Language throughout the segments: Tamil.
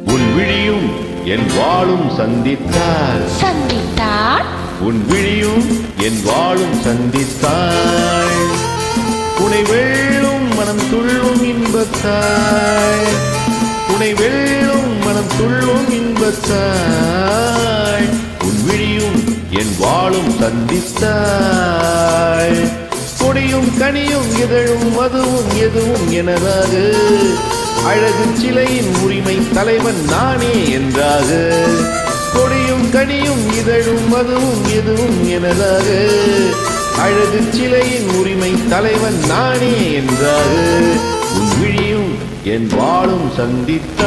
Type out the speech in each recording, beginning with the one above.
உன் விழியும் என் வாழும் சந்தித்தாள் உன் விழியும் என் வாழும் சந்தித்தாள் உனை வெல்லும் மனம் துள்ளும் இன்பத்தாள் உனை வெல்லும் மனம் துள்ளும் இன்பத்தாள் உன் விழியும் என் வாழும் சந்தித்தாள் கொடியும் கனியும் இதழும் மதுவும் எதுவும் எனதாக அழகு சிலையின் உரிமை தலைவன் நானே என்றாக கொடியும் கனியும் இதழும் மதுவும் எதுவும் எனதாக அழகு சிலையின் உரிமை தலைவன் நானே என்றாக உன் விழியும் என் வாழும் சந்தித்தாள்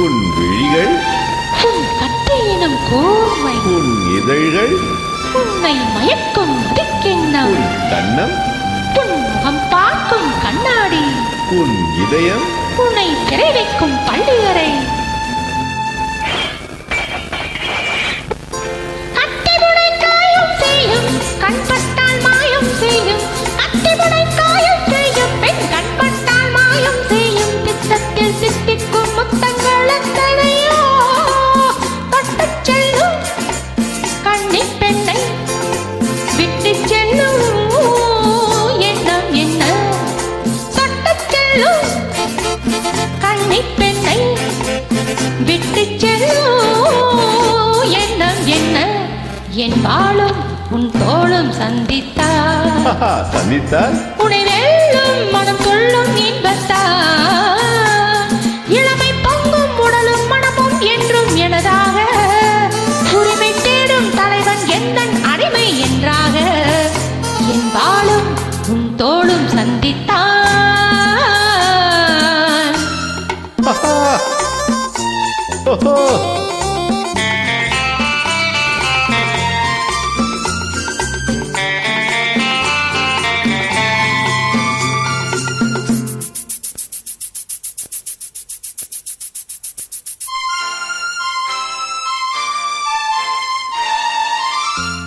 உன் விழிகள் உன் இதழ்கள் உன்னை மயக்கும் திக்கிண்ணம் உன் கண்ணம் உன் முகம் பார்க்கும் கண்ணாடி உன் இதயம் உன்னை சிறை வைக்கும் பள்ளியறை கட்டிமுனை காயம் செய்யும் கண்பட்டால் மாயம் செய்யும் கட்டிமுனை காயம் செய்யும் பெண் கண்பட்டால் மாயம் செய்யும் திட்டத்தில் சித்திக்கும் முத்தங்கள் எத்தனையோ பட்டுச் செல்லும் கண்ணி பெண்ணை விட்டு செல்லும் எண்ணம் என்ன தொட்டுச் செல்லும் கண்ணி பெண்ணை விட்டு செல்லும் எண்ணம் என்ன என் வாழும் உன் தோளும் சந்தித்தார் சந்தித்தால் உனை வெல்லும் மனம் கொள்ளும் இன்பத்தார் இளமை பொங்கும் உடலும் மனமும் என்றும் எனதாக உரிமை தேடும் தலைவன் எந்தன் அடிமை என்றாக என் வாழும் உன் தோளும் சந்தித்தான்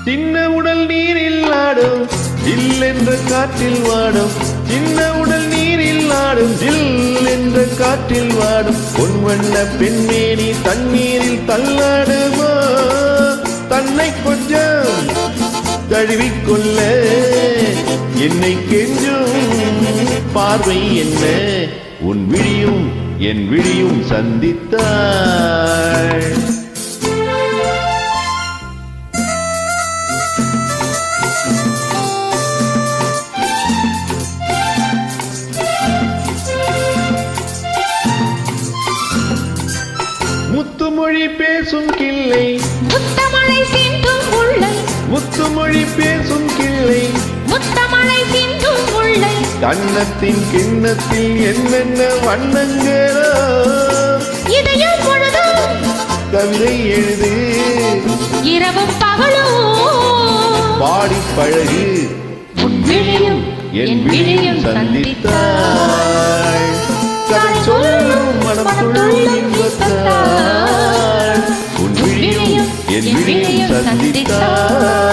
சின்ன உடல் நீரில் ஆடும் ஜில் என்ற காற்றில் வாடும் சின்ன உடல் நீரில் ஆடும் ஜில் என்ற காற்றில் வாடும் பொன் வண்ண பெண்மேனி தண்ணீரில் தள்ளாடுமா தன்னை கொஞ்சம் தழுவிக்கொள்ள என்னை கெஞ்சும் பார்வை என்ன உன் விழியும் என் விழியும் சந்தித்தாள் முத்துமொழி பேசும் கிள்ளை முத்தமழை சிந்தும் உள்ளை முத்துமொழி பேசும் கிள்ளை முத்தமழை சிந்தும் உள்ளை கண்ணத்தின் கிண்ணத்தில் என்னென்ன வண்ணங்களோ இதயம் பொழுதும் கவிதை எழுது இரவும் பகலும் பாடி பழகு உன் விழியும் என் விழியும் சந்தித்தாள் கதை சொல்லும் மனம் துள்ளும் இன்பத்தாள் உன் விழியும் என் விழியும் சந்தித்தாள்